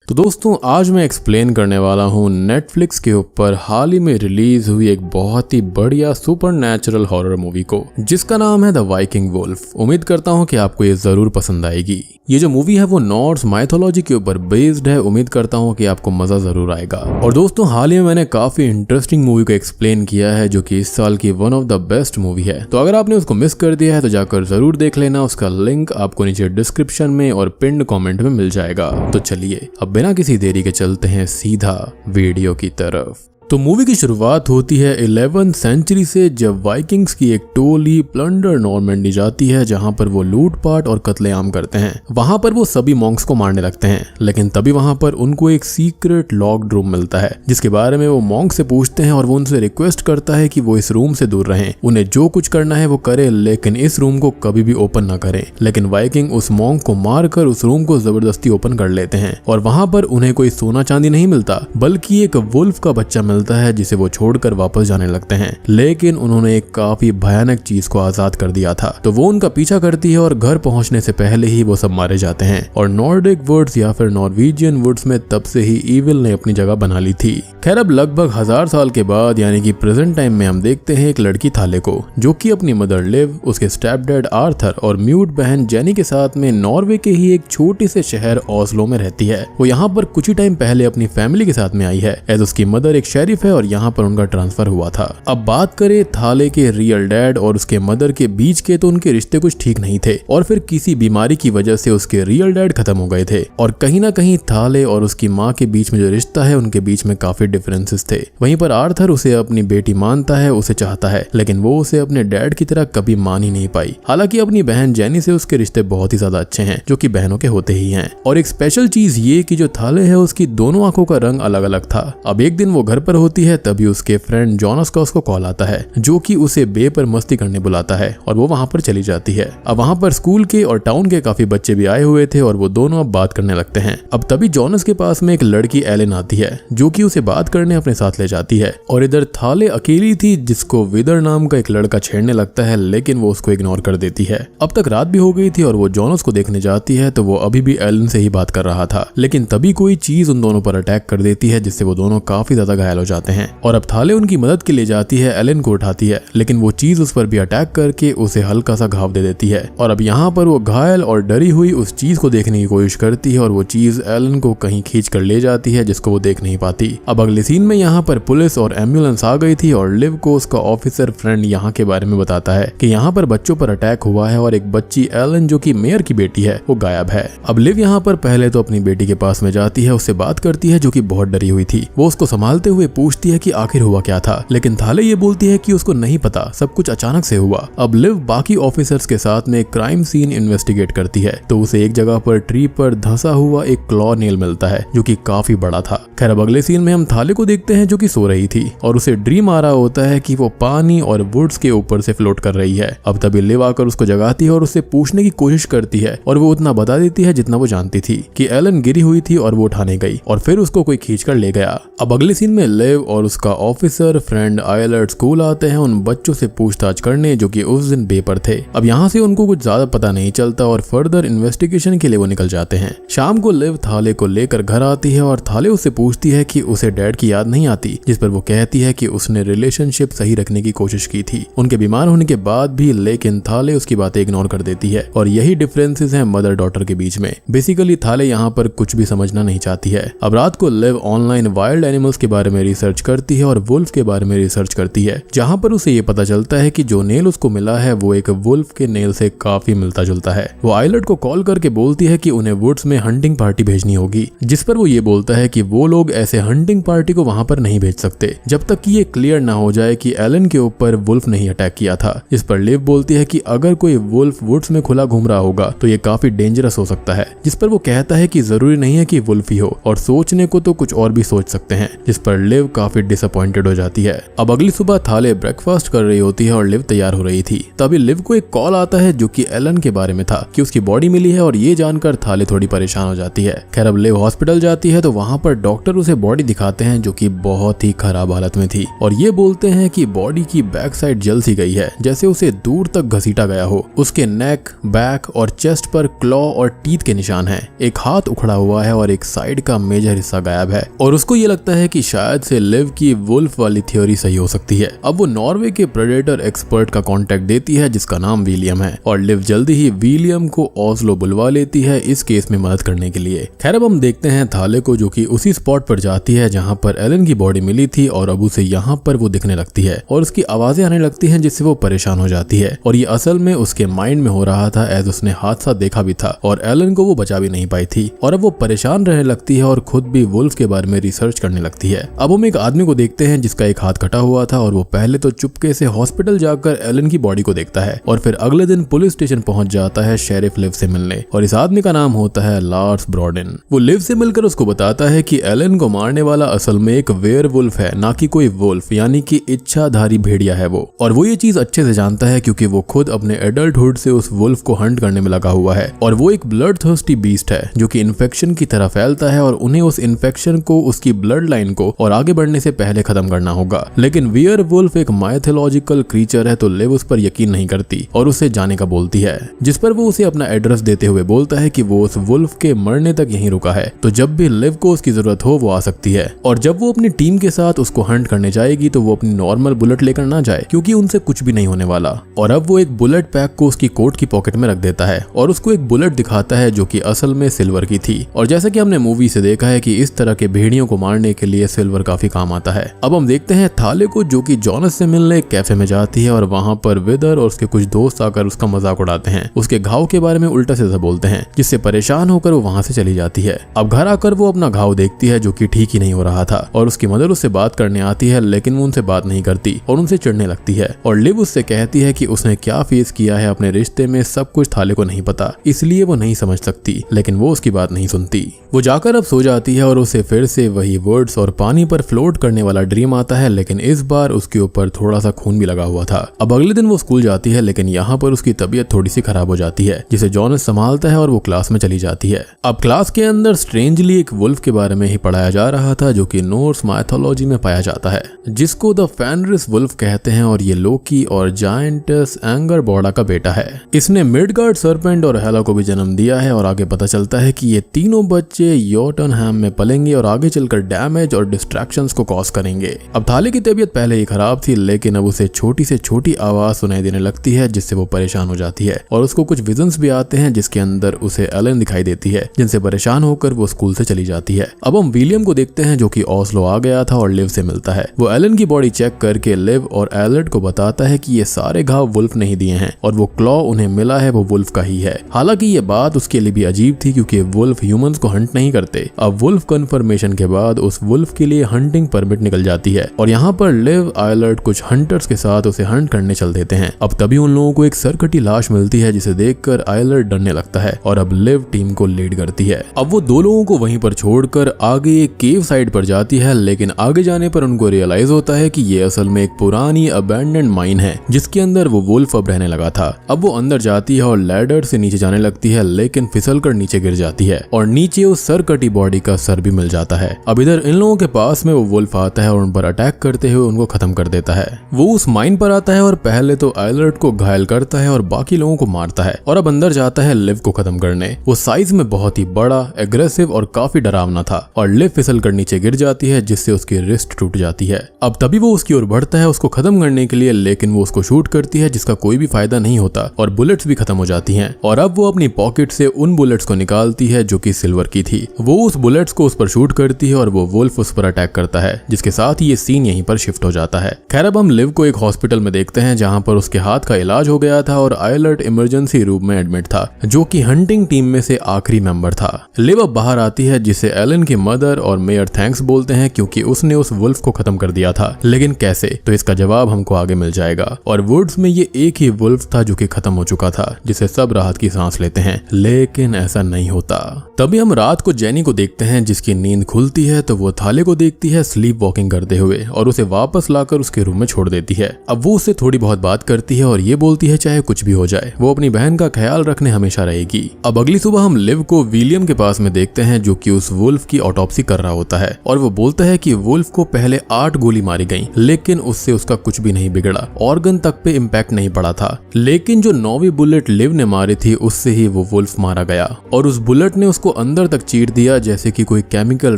तो दोस्तों आज मैं एक्सप्लेन करने वाला हूँ नेटफ्लिक्स के ऊपर हाल ही में रिलीज हुई एक बहुत ही बढ़िया सुपरनैचुरल हॉरर मूवी को, जिसका नाम है द वाइकिंग वुल्फ। उम्मीद करता हूँ कि आपको ये जरूर पसंद आएगी। ये जो मूवी है वो नॉर्स माइथोलॉजी के ऊपर बेस्ड है। उम्मीद करता हूँ कि आपको मजा जरूर आएगा। और दोस्तों हाल ही में मैंने काफी इंटरेस्टिंग मूवी को एक्सप्लेन किया है जो कि इस साल की one of the best movie है। तो अगर आपने उसको मिस कर दिया है तो जाकर जरूर देख लेना। उसका लिंक आपको नीचे डिस्क्रिप्शन में और पिन्ड कमेंट में मिल जाएगा। तो चलिए अब बिना किसी देरी के चलते हैं सीधा वीडियो की तरफ। तो मूवी की शुरुआत होती है 11th सेंचुरी से, जब वाइकिंग्स की एक टोली प्लंडर नॉर्मैंडी जाती है, जहां पर वो लूटपाट और कत्लेआम करते हैं। वहां पर वो सभी मॉन्क्स को मारने लगते हैं, लेकिन तभी वहां पर उनको एक सीक्रेट लॉक्ड रूम मिलता है, जिसके बारे में वो मॉन्क से पूछते हैं और वो उनसे रिक्वेस्ट करता है कि वो इस रूम से दूर रहें। उन्हें जो कुछ करना है वो करे, लेकिन इस रूम को कभी भी ओपन न करें। लेकिन वाइकिंग उस मॉन्क को मारकर उस रूम को जबरदस्ती ओपन कर लेते हैं और वहां पर उन्हें कोई सोना चांदी नहीं मिलता, बल्कि एक वुल्फ का बच्चा मिलता है, जिसे वो छोड़कर वापस जाने लगते हैं। लेकिन उन्होंने एक काफी भयानक चीज को आजाद कर दिया था, तो वो उनका पीछा करती है और घर पहुंचने से पहले ही वो सब मारे जाते हैं। और नॉर्डिक वुड्स या फिर नॉर्वेजियन वुड्स में तब से ही इविल ने अपनी जगह बना ली थी। खैर अब लगभग 1000 साल के बाद यानी कि प्रेजेंट टाइम में हम देखते हैं एक लड़की थाले को, जो कि अपनी मदर लिव, उसके स्टेप डैड आर्थर और म्यूट बहन जेनी के साथ में नॉर्वे के ही एक छोटे से शहर ओस्लो में रहती है। वो यहाँ पर कुछ ही टाइम पहले अपनी फैमिली के साथ में आई है, एज उसकी मदर एक शेरिफ है और यहाँ पर उनका ट्रांसफर हुआ था। अब बात करें थाले के रियल डैड और उसके मदर के बीच के, तो उनके रिश्ते कुछ ठीक नहीं थे और फिर किसी बीमारी की वजह से उसके रियल डैड खत्म हो गए थे। और कहीं ना कहीं थाले और उसकी माँ के बीच में जो रिश्ता है उनके बीच में काफी डिफरेंसेस थे। वहीं पर आर्थर उसे अपनी बेटी मानता है, उसे चाहता है, लेकिन वो उसे अपने डैड की तरह कभी मान ही नहीं पाई। हालांकि अपनी बहन जेनी से उसके रिश्ते बहुत ही ज्यादा अच्छे हैं, जो कि बहनों के होते ही हैं। और एक स्पेशल चीज ये कि जो थाले है उसकी दोनों आंखों का रंग अलग अलग था। अब एक दिन वो घर पर होती है, तभी उसके फ्रेंड जॉनस का उसको कॉल आता है, जो कि उसे बे पर मस्ती करने बुलाता है और वो वहां पर चली जाती है। अब वहां पर स्कूल के और टाउन के काफी बच्चे भी आए हुए थे और वो दोनों अब बात करने लगते हैं। अब तभी जॉनस के पास में एक लड़की एलेन आती है, जो कि उसे बात करने अपने साथ ले जाती है। और इधर थाले अकेली थी, जिसको विदर नाम का एक लड़का छेड़ने लगता है, लेकिन वो उसको इग्नोर कर देती है। अब तक रात भी हो गई थी और वो जॉनस को देखने जाती है, तो वो अभी भी एलेन से ही बात कर रहा था। लेकिन तभी कोई चीज उन दोनों पर अटैक कर देती है, जिससे वो दोनों काफी ज्यादा घायल हो जाते हैं। और अब थाले उनकी मदद के लिए जाती है, एलेन को उठाती है, लेकिन वो चीज उस पर भी अटैक करके उसे हल्का सा घाव दे देती है। और अब यहाँ पर वो घायल और डरी हुई उस चीज को देखने की कोशिश करती है और वो चीज एलेन को कहीं खींच कर ले जाती है, जिसको वो देख नहीं पाती। अब अगले सीन में यहाँ पर पुलिस और एम्बुलेंस आ गई थी और लिव को उसका ऑफिसर फ्रेंड यहाँ के बारे में बताता है कि यहाँ पर बच्चों पर अटैक हुआ है और एक बच्ची एलेन, जो कि मेयर की बेटी है, वो गायब है। अब लिव यहाँ पर पहले तो अपनी बेटी के पास में जाती है, उससे बात करती है, जो कि बहुत डरी हुई थी। वो उसको संभालते हुए पूछती है कि आखिर हुआ क्या था, लेकिन थाले ये बोलती है कि उसको नहीं पता, सब कुछ अचानक से हुआ। अब लिव बाकी ऑफिसर्स के साथ में क्राइम सीन इन्वेस्टिगेट करती है, तो उसे एक जगह पर ट्री पर धंसा हुआ एक क्लॉ नेल मिलता है, जो कि काफी बड़ा था। खैर अब अगले सीन में हम थाले को देखते हैं, जो कि सो रही थी और उसे ड्रीम आ रहा होता है कि वो पानी और वुड्स के ऊपर से फ्लोट कर रही है। अब तभी लिव आकर उसको जगाती है और उससे पूछने की कोशिश करती है, और वो उतना बता देती है जितना वो जानती थी, कि एलेन गिरी हुई थी और वो उठाने गई और फिर उसको कोई खींच कर ले गया। अब अगले सीन में लिव और उसका ऑफिसर फ्रेंड आइलर्ट स्कूल आते हैं उन बच्चों से पूछताछ करने, जो कि उस दिन बे पर थे। अब यहाँ से उनको कुछ ज्यादा पता नहीं चलता और फर्दर इन्वेस्टिगेशन के लिए वो निकल जाते हैं। शाम को लिव थाले को लेकर घर आती है और थाले उससे पूछती है कि उसे डैड की याद नहीं आती, जिस पर वो कहती है कि उसने रिलेशनशिप सही रखने की कोशिश की थी उनके बीमार होने के बाद भी, लेकिन थाले उसकी बातें इग्नोर कर देती है। और यही डिफरेंसेस हैं मदर डॉटर के बीच में। बेसिकली थाले यहाँ पर कुछ भी समझना नहीं चाहती है। अब रात को लिव ऑनलाइन वाइल्ड एनिमल्स के बारे में रिसर्च करती है और वुल्फ के बारे में रिसर्च करती है, जहाँ पर उसे ये पता चलता है कि जो नेल उसको मिला है वो एक वुल्फ के नेल से काफी मिलता जुलता है। वो आइलर्ट को कॉल करके बोलती है कि उन्हें वुड्स में हंटिंग पार्टी भेजनी होगी, जिस पर वो ये बोलता है कि वो लोग ऐसे हंटिंग पार्टी को वहां पर नहीं भेज सकते जब तक कि ये क्लियर ना हो जाए कि एलेन के ऊपर वुल्फ नहीं अटैक किया था। जिस पर लिव बोलती है कि अगर कोई वुल्फ वुड्स में खुला घूम रहा होगा तो ये काफी डेंजरस हो सकता है, जिस पर वो कहता है कि जरूरी नहीं है कि वुल्फ ही हो और सोचने को तो कुछ और भी सोच सकते हैं। जिस पर लिव लिव काफी डिसअपॉइंटेड हो जाती है। अब अगली सुबह थाले ब्रेकफास्ट कर रही होती है और लिव तैयार हो रही थी। तभी लिव को एक कॉल आता है जो कि एलन के बारे में था कि उसकी बॉडी मिली है, और ये जानकर थाले थोड़ी परेशान हो जाती है। खैर अब लिव हॉस्पिटल जाती है तो वहाँ पर डॉक्टर उसे बॉडी दिखाते हैं जो कि बहुत ही खराब हालत में थी, और ये बोलते हैं कि बॉडी की बैक साइड जल सी गई है, जैसे उसे दूर तक घसीटा गया हो। उसके नेक, बैक और चेस्ट पर क्लॉ और टीथ के निशान हैं। एक हाथ उखड़ा हुआ है और एक साइड का मेजर हिस्सा गायब है, और उसको ये लगता है कि शायद से लिव की वुल्फ वाली थ्योरी सही हो सकती है। अब वो नॉर्वे के प्रेडेटर एक्सपर्ट का कांटेक्ट देती है जिसका नाम विलियम है, और लिव जल्दी ही विलियम को ओस्लो बुलवा लेती है इस केस में मदद करने के लिए। खैर अब हम देखते हैं थाले को जो कि उसी स्पॉट पर जाती है जहां पर एलन की बॉडी मिली थी, और अब उसे यहाँ पर वो दिखने लगती है और उसकी आवाजें आने लगती हैं जिससे वो परेशान हो जाती है। और ये असल में उसके माइंड में हो रहा था एज उसने हादसा देखा भी था और एलन को वो बचा भी नहीं पाई थी, और अब वो परेशान रहने लगती है और खुद भी वुल्फ के बारे में रिसर्च करने लगती है। अब हम एक आदमी को देखते हैं जिसका एक हाथ कटा हुआ था, और वो पहले तो चुपके से हॉस्पिटल जाकर एलन की बॉडी को देखता है, और फिर अगले दिन पुलिस स्टेशन पहुंच जाता है शेरिफ लिव से मिलने, और इस आदमी का नाम होता है लार्स ब्रॉडेन। वो लिव से मिलकर उसको बताता है कि एलन को मारने वाला असल में एक वेयरवुल्फ है, ना कि कोई वुल्फ, यानी कि इच्छाधारी भेड़िया है वो। और वो ये चीज अच्छे से जानता है क्योंकि वो खुद अपने एडल्टहुड से उस वुल्फ को हंट करने में लगा हुआ है, और वो एक ब्लड थर्स्टी बीस्ट है जो कि इन्फेक्शन की तरह फैलता है, और उन्हें उस इन्फेक्शन को, उसकी ब्लड लाइन को और आगे बढ़ने से पहले खत्म करना होगा। लेकिन वेयरवुल्फ एक माइथोलॉजिकल क्रीचर है, तो लिव उस पर यकीन नहीं करती और उसे जाने का बोलती है, जिस पर वो उसे अपना एड्रेस देते हुए बोलता है कि वो उस वुल्फ के मरने तक यहीं रुका है, तो जब भी लिव को उसकी जरूरत हो वो आ सकती है। और जब वो अपनी टीम के साथ उसको हंट करने जाएगी तो वो अपनी नॉर्मल बुलेट लेकर ना जाए, क्योंकि उनसे कुछ भी नहीं होने वाला। और अब वो एक बुलेट पैक को उसकी कोट की पॉकेट में रख देता है और उसको एक बुलेट दिखाता है जो कि असल में सिल्वर की थी। और जैसा कि हमने मूवी से देखा है कि इस तरह के भेड़ियों को मारने के लिए सिल्वर काफी काम आता है। अब हम देखते हैं थाले को जो कि जॉनस से मिलने कैफे में जाती है, और वहाँ पर विदर और उसके कुछ दोस्त आकर उसका मजाक उड़ाते हैं, उसके घाव के बारे में उल्टा सीधा बोलते हैं, जिससे परेशान होकर वो वहाँ से चली जाती है। अब घर आकर वो अपना घाव देखती है जो कि ठीक ही नहीं हो रहा था, और उसकी मदर उससे बात करने आती है, लेकिन वो उनसे बात नहीं करती और उनसे चिढ़ने लगती है। और लिव उससे कहती है कि उसने क्या फेस किया है अपने रिश्ते में, सब कुछ थाले को नहीं पता, इसलिए वो नहीं समझ सकती, लेकिन वो उसकी बात नहीं सुनती। वो जाकर अब सो जाती है और उसे फिर से वही वर्ड्स और पानी पर फ्लोट करने वाला ड्रीम आता है, लेकिन इस बार उसके ऊपर थोड़ा सा खून भी लगा हुआ था। अब अगले दिन वो स्कूल जाती है, लेकिन यहाँ पर उसकी तबीयत थोड़ी सी खराब हो जाती है, जिसे जॉनस संभालता है और वो क्लास में चली जाती है। अब क्लास के अंदर स्ट्रेंजली एक वुल्फ के बारे में ही पढ़ाया जा रहा था जो कि नॉर्स माइथोलॉजी में पाया जाता है, जिसको द फेनरिस वुल्फ कहते हैं, और ये लोकी और जायंटस एंगरबॉडा का बेटा है। इसने मिडगार्ड सर्पेंट और हेला को भी जन्म दिया है, और आगे पता चलता है कि ये तीनों बच्चे योटनहैम में पलेंगे और आगे चलकर डैमेज और डिस्ट्रैक्शंस को कॉज करेंगे। अब थाले की तबीयत पहले ही खराब थी, लेकिन अब उसे छोटी से छोटी आवाज सुनाई देने लगती है, जिससे वो परेशान हो जाती है, और उसको कुछ विजन्स भी आते हैं जिसके अंदर उसे एलन दिखाई देती है, जिनसे परेशान होकर वो स्कूल से चली जाती है। अब हम विलियम को देखते हैं जो कि ओस्लो आ गया था और लिव से मिलता है। वो एलन की बॉडी चेक करके लिव और एलर्ट को बताता है कि ये सारे घाव वुल्फ नहीं दिए हैं, और वो क्लॉ उन्हें मिला है वो वुल्फ का ही है। हालांकि ये बात उसके लिए भी अजीब थी क्योंकि वुल्फ ह्यूमंस को हंट नहीं करते। अब वुल्फ कंफर्मेशन के बाद उस वुल्फ के लिए हंटिंग परमिट निकल जाती है, और यहाँ पर लिव एलर्ट कुछ हंटर्स के साथ उसे हंट करने चल देते हैं। अब तभी उन लोगों को एक सरकटी लाश मिलती है, जिसे देखकर एलर्ट डरने लगता है, और अब लिव टीम को लीड करती है। अब वो दो लोगों को वहीं पर छोड़कर आगे एक केव साइड पर जाती है, लेकिन आगे जाने पर उनको रियलाइज होता है कि ये असल में एक पुरानी अबैंडन्ड माइन है जिसके अंदर वो वुल्फ अब रहने लगा था। अब वो अंदर जाती है और लैडर से नीचे जाने लगती है, लेकिन फिसल कर नीचे गिर जाती है, और नीचे उस सरकटी बॉडी का सर भी मिल जाता है। अब इधर इन लोगों के पास में वो वुल्फ आता है और उन पर अटैक करते हुए उनको खत्म कर देता है। वो उस माइन पर आता है और पहले तो एलर्ट को घायल करता है और बाकी लोगों को मारता है, और अब अंदर जाता है लिव को खत्म करने। वो साइज में बहुत ही बड़ा, एग्रेसिव और काफी डरावना था, और लिव फिसल कर नीचे गिर जाती है, जिससे उसकी रिस्ट टूट जाती है। अब तभी वो उसकी ओर बढ़ता है उसको खत्म करने के लिए, लेकिन वो उसको शूट करती है जिसका कोई भी फायदा नहीं होता, और बुलेट्स भी खत्म हो जाती हैं। और अब वो अपनी पॉकेट से उन बुलेट्स को निकालती है जो कि सिल्वर की थी। वो उस बुलेट्स को उस पर शूट करती है और वो वुल्फ उस पर अटैक करता है, जिसके साथ ही ये सीन यहीं पर शिफ्ट हो जाता है। खैर अब हम लिव को एक हॉस्पिटल में देखते हैं जहां पर उसके हाथ का इलाज हो गया था और एलर्ट इमरजेंसी रूम में एडमिट था, जो कि हंटिंग टीम में से आखिरी मेंबर था। लिव अब बाहर आती है, जिसे एलन की मदर और मेयर थैंक्स बोलते हैं क्योंकि उसने उस वुल्फ को खत्म कर दिया था। लेकिन कैसे, तो इसका जवाब हमको आगे मिल जाएगा। और वुड्स में ये एक ही वुल्फ था जो कि खत्म हो चुका था, जिसे सब राहत की सांस लेते हैं, लेकिन ऐसा नहीं होता। तभी हम रात को जेनी को देखते हैं जिसकी नींद खुलती है तो वो थाले को देखती मिलती है स्लीप वॉकिंग करते हुए और उसे वापस लाकर उसके रूम में छोड़ देती है। अब वो उससे थोड़ी बहुत बात करती है और ये बोलती है चाहे कुछ भी हो जाए वो अपनी बहन का ख्याल रखने हमेशा रहेगी। अब अगली सुबह हम लिव को विलियम के पास में देखते हैं जो कि उस वुल्फ की ऑटोप्सी कर रहा होता है और वो बोलता है कि वुल्फ को पहले 8 गोली मारी गई लेकिन उससे उसका कुछ भी नहीं बिगड़ा, ऑर्गन तक पे इम्पैक्ट नहीं पड़ा था, लेकिन जो 9वीं बुलेट लिव ने मारी थी उससे ही वो वुल्फ मारा गया और उस बुलेट ने उसको अंदर तक चीर दिया जैसे कि कोई केमिकल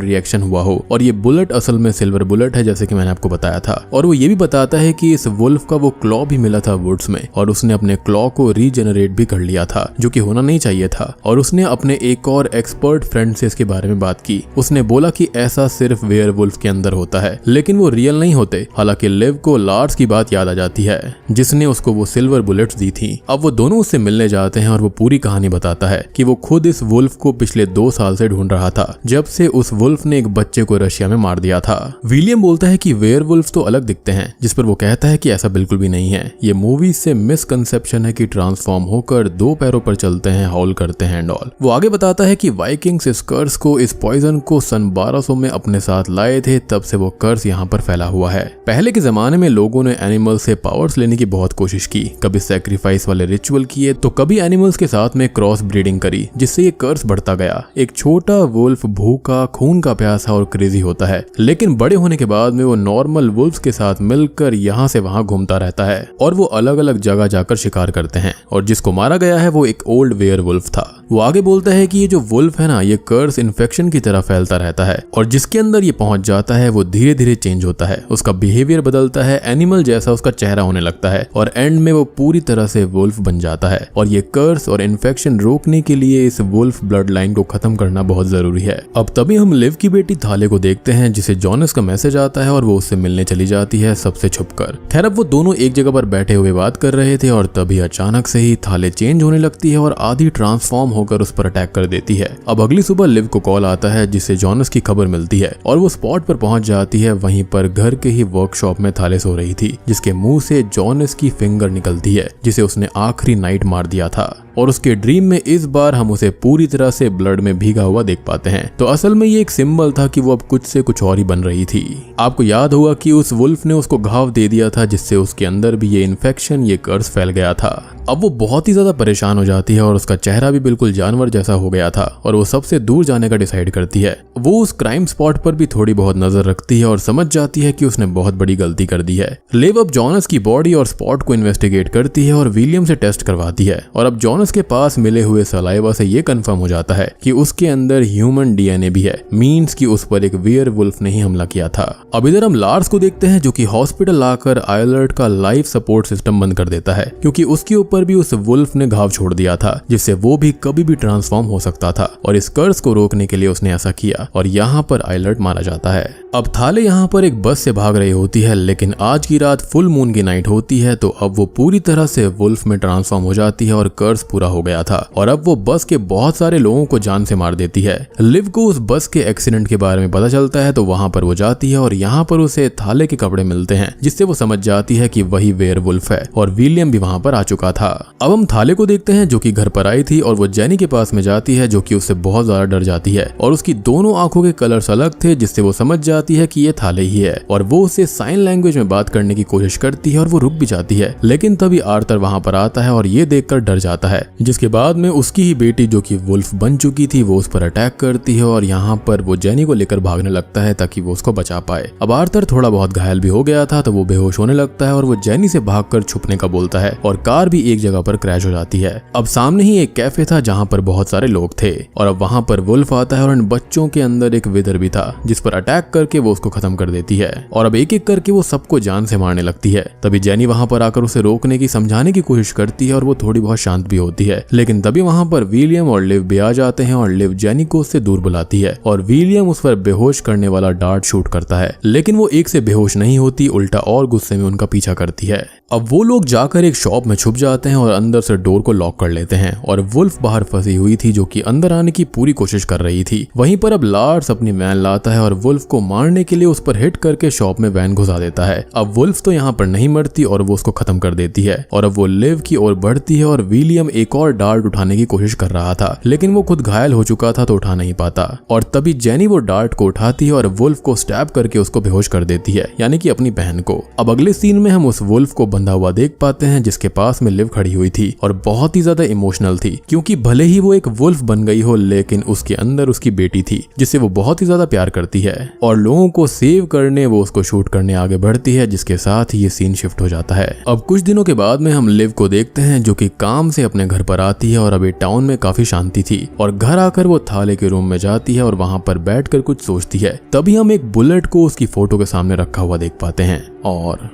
रिएक्शन हुआ हो। और ये बुलेट असल में सिल्वर बुलेट है जैसे कि मैंने आपको बताया था। और वो ये भी बताता है कि इस वुल्फ का वो क्लॉ भी मिला था वुड्स में और उसने अपने क्लॉ को रीजेनरेट भी कर लिया था जो कि होना नहीं चाहिए था। और उसने अपने एक और एक्सपर्ट फ्रेंड से इसके बारे में बात की। उसने बोला कि ऐसा सिर्फ वेयरवुल्फ के अंदर होता है लेकिन वो रियल नहीं होते। हालांकि लिव को लार्स की बात याद आ जाती है जिसने उसको वो सिल्वर बुलेट्स दी थी। अब वो दोनों उससे मिलने जाते हैं और वो पूरी कहानी बताता है कि वो खुद इस वुल्फ को पिछले 2 साल से ढूंढ रहा था जब से उस वुल्फ ने एक बच्चे को रशिया में मार दिया था। विलियम बोलता है कि वेयरवुल्फ तो अलग दिखते हैं, जिस पर वो कहता है कि ऐसा बिल्कुल भी नहीं है। ये मूवी से मिसकंसेप्शन है कि ट्रांसफॉर्म होकर 2 पैरों पर चलते हैं, हॉल करते हैं एंड ऑल। वो आगे बताता है कि वाइकिंग्स इस कर्स को, इस पॉइजन को सन 1200 में अपने साथ लाए थे, तब से वो कर्स यहाँ पर फैला हुआ है। पहले के जमाने में लोगों ने एनिमल से पावर्स लेने की बहुत कोशिश की, कभी सैक्रिफाइस वाले रिचुअल किए तो कभी एनिमल्स के साथ में क्रॉस ब्रीडिंग करी, जिससे ये कर्स बढ़ता गया। एक छोटा वुल्फ भूखा, खून का प्यासा और क्रेजी होता है, लेकिन बड़े होने के बाद में वो नॉर्मल वुल्फ्स के साथ मिलकर यहाँ से वहाँ घूमता रहता है और वो अलग अलग जगह जाकर शिकार करते हैं। और जिसको मारा गया है वो एक ओल्ड वेयरवुल्फ था। वो आगे बोलता है कि ये जो वुल्फ है ना, ये कर्स इन्फेक्शन की तरह फैलता रहता है और जिसके अंदर ये पहुंच जाता है वो धीरे धीरे चेंज होता है, उसका बिहेवियर बदलता है, एनिमल जैसा उसका चेहरा होने लगता है और एंड में वो पूरी तरह से वुल्फ बन जाता है। और ये कर्स और इन्फेक्शन रोकने के लिए इस वुल्फ ब्लड लाइन को खत्म करना बहुत जरूरी है। अब तभी हम लिव की बेटी थाले को देखते हैं जिसे जॉनस का मैसेज आता है और वो उससे मिलने चली जाती है सबसे छुपकर। खैर अब वो दोनों एक जगह पर बैठे हुए बात कर रहे थे और तभी अचानक से ही थाले चेंज होने लगती है और आधी ट्रांसफॉर्म होकर उस पर अटैक कर देती है। अब अगली सुबह लिव को कॉल आता है जिससे जॉनस की खबर मिलती है और वो स्पॉट पर पहुंच जाती है। वहीं पर घर के ही वर्कशॉप में थाले सो रही थी जिसके मुंह से जॉनस की फिंगर निकलती है जिसे उसने आखिरी नाइट मार दिया था और उसके ड्रीम में इस बार हम उसे पूरी तरह से ब्लड में भीगा हुआ देख पाते हैं। तो असल में ये एक सिंबल था कि वो अब कुछ से कुछ और ही बन रही थी। आपको याद होगा कि उस वुल्फ ने उसको घाव दे दिया था जिससे उसके अंदर भी ये इन्फेक्शन, ये कर्स फैल गया था। अब वो बहुत ही ज्यादा परेशान हो जाती है और उसका चेहरा भी बिल्कुल जानवर जैसा हो गया था और वो सबसे दूर जाने का डिसाइड करती है। वो उस क्राइम स्पॉट पर भी थोड़ी बहुत नजर रखती है और समझ जाती है कि उसने बहुत बड़ी गलती कर दी है। लिव अब जॉनस की बॉडी और स्पॉट को इन्वेस्टिगेट करती है और विलियम से टेस्ट करवाती है और अब जॉनस के पास मिले हुए सलाइवा से ये कंफर्म हो जाता है कि उसके अंदर ह्यूमन डीएनए भी है, मींस कि उस पर एक वेयरवुल्फ ने ही हमला किया था। अब इधर हम लार्स को देखते हैं जो कि हॉस्पिटल लाकर आइलर्ट का लाइफ सपोर्ट सिस्टम बंद कर देता है क्योंकि उसके ऊपर भी उस वुल्फ ने घाव छोड़ दिया था जिससे वो भी कभी भी ट्रांसफॉर्म हो सकता था और इस कर्स को रोकने के लिए उसने ऐसा किया और यहाँ पर आइलर्ट मारा जाता है। अब थाले यहाँ पर एक बस से भाग रही होती है लेकिन आज की रात फुल मून की नाइट होती है तो अब वो पूरी तरह से वुल्फ में ट्रांसफॉर्म हो जाती है और कर्स पूरा हो गया था और अब वो बस के बहुत सारे लोगों को जान से मार देती है। लिव को उस बस के एक्सीडेंट के बारे में पता चलता है तो वहां पर वो जाती है और यहाँ पर उसे थाले के कपड़े मिलते हैं जिससे वो समझ जाती है कि वही वेयरवुल्फ है और विलियम भी वहां पर आ चुका था। अब हम थाले को देखते हैं जो कि घर पर आई थी और वो जेनी के पास में जाती है जो कि उससे बहुत ज्यादा डर जाती है और उसकी दोनों आंखों के कलर्स अलग थे जिससे वो समझ जाती है कि ये थाले ही है और वो उससे साइन लैंग्वेज में बात करने की कोशिश करती है और वो रुक भी जाती है। लेकिन तभी आर्थर वहां पर आता है और ये देखकर डर जाता है जिसके बाद में उसकी ही बेटी जो कि वुल्फ बन चुकी थी वो उस पर अटैक करती है और यहाँ पर वो जेनी को लेकर भागने लगता है ताकि वो उसको बचा पाए। अब आर्थर थोड़ा बहुत घायल भी हो गया था तो वो बेहोश होने लगता है और वो जेनी से भागकर छुपने का बोलता है और कार भी एक जगह पर क्रैश हो जाती है। अब सामने ही एक कैफे था जहाँ पर बहुत सारे लोग थे और अब वहाँ पर वुल्फ आता है और इन बच्चों के अंदर एक विदर भी था जिस पर अटैक करके वो उसको खत्म कर देती है और अब एक एक करके वो सबको जान से मारने लगती है। तभी जेनी वहाँ पर आकर उसे रोकने की, समझाने की कोशिश करती है और वो थोड़ी बहुत शांत भी होती है। लेकिन तभी वहाँ पर विलियम और लिव भी आ जाते हैं और लिव जेनी को उससे दूर बुलाती है और विलियम उस पर बेहोश करने वाला डार्ट शूट करता है लेकिन वो एक से बेहोश नहीं होती, उल्टा और गुस्से में उनका पीछा करती है। अब वो लोग जाकर एक शॉप में छुप जाते जाते हैं और अंदर से डोर को लॉक कर लेते हैं और वुल्फ बाहर फंसी हुई थी जो कि अंदर आने की पूरी कोशिश कर रही थी। वहीं पर अब लार्स अपनी वैन लाता है और वुल्फ को मारने के लिए उस पर हिट करके शॉप में वैन घुसा देता है। अब वुल्फ तो यहाँ पर नहीं मरती और वो उसको खत्म कर देती है और अब वो लिव की ओर बढ़ती है और विलियम एक और डार्ट उठाने की कोशिश कर रहा था, लेकिन वो खुद घायल हो चुका था तो उठा नहीं पाता। और तभी जेनी वो डार्ट को उठाती है और वुल्फ को स्टैब करके उसको बेहोश कर देती है, यानी कि अपनी बहन को। अब अगले सीन में हम उस वुल्फ को बंधा हुआ देख पाते हैं जिसके पास में लिव खड़ी हुई थी और बहुत ही ज्यादा इमोशनल थी, क्योंकि भले ही वो एक वुल्फ बन गई हो लेकिन उसके अंदर उसकी बेटी थी जिससे वो बहुत ही ज्यादा प्यार करती है और लोगों को सेव करने वो उसको शूट करने आगे बढ़ती है, जिसके साथ ही ये सीन शिफ्ट हो जाता है। अब कुछ दिनों के बाद में हम लिव को देखते हैं जो कि काम से अपने घर पर आती है और अभी टाउन में काफी शांति थी और घर आकर वो थाले के रूम में जाती है और वहां पर बैठकर कुछ सोचती है। तभी हम एक बुलेट को उसकी फोटो के सामने रखा हुआ देख पाते हैं और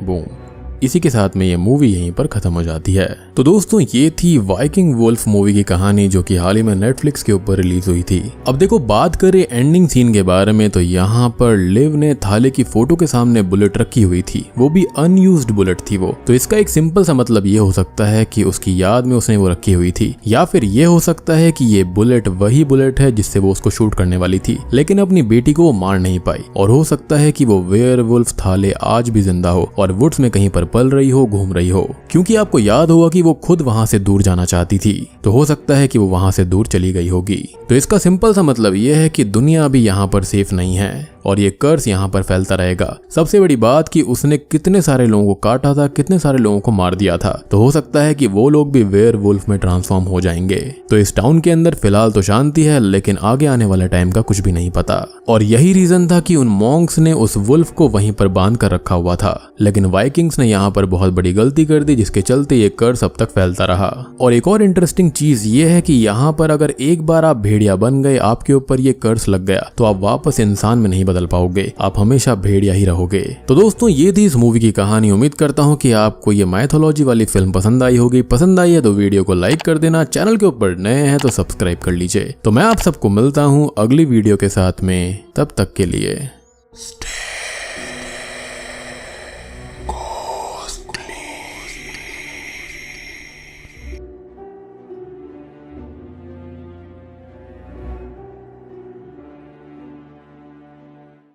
बूम, इसी के साथ में ये मूवी यहीं पर खत्म हो जाती है। तो दोस्तों ये थी वाइकिंग वुल्फ मूवी की कहानी जो कि हाल ही में नेटफ्लिक्स के ऊपर रिलीज हुई थी। अब देखो बात करें एंडिंग सीन के बारे में तो यहाँ पर लिव ने थाले की फोटो के सामने बुलेट रखी हुई थी, वो भी अनयूज्ड बुलेट थी वो। तो इसका एक सिंपल सा मतलब ये हो सकता है कि उसकी याद में उसने वो रखी हुई थी, या फिर ये हो सकता है कि ये बुलेट वही बुलेट है जिससे वो उसको शूट करने वाली थी लेकिन अपनी बेटी को वो मार नहीं पाई। और हो सकता है कि वो वेयरवुल्फ थाले आज भी जिंदा हो और वुड्स में कहीं पर पल रही हो, घूम रही हो, क्योंकि आपको याद होगा कि वो खुद वहां से दूर जाना चाहती थी, तो हो सकता है कि वो वहां से दूर चली गई होगी। तो इसका सिंपल सा मतलब ये है कि दुनिया अभी यहाँ पर सेफ नहीं है और ये कर्स यहाँ पर फैलता रहेगा। सबसे बड़ी बात कि उसने कितने सारे लोगों को काटा था, कितने सारे लोगों को मार दिया था, तो हो सकता है कि वो लोग भी वेयरवुल्फ में ट्रांसफॉर्म हो जाएंगे। तो इस टाउन के अंदर फिलहाल तो शांति है लेकिन आगे आने वाले टाइम का कुछ भी नहीं पता। और यही रीजन था कि उन मॉन्क्स ने उस वुल्फ को वहीं पर बांध कर रखा हुआ था, लेकिन वाइकिंग्स ने यहाँ पर बहुत बड़ी गलती कर दी जिसके चलते ये कर्स अब तक फैलता रहा। और एक और इंटरेस्टिंग चीज ये है कि यहाँ पर अगर एक बार आप भेड़िया बन गए, आपके ऊपर ये कर्स लग गया, तो आप वापस इंसान में नहीं बदल पाओगे, आप हमेशा भेड़िया ही रहोगे। तो दोस्तों ये थी इस मूवी की कहानी। उम्मीद करता हूँ कि आपको ये माइथोलॉजी वाली फिल्म पसंद आई होगी। पसंद आई है तो वीडियो को लाइक कर देना, चैनल के ऊपर नए हैं तो सब्सक्राइब कर लीजिए। तो मैं आप सबको मिलता हूँ अगली वीडियो के साथ में, तब तक के लिए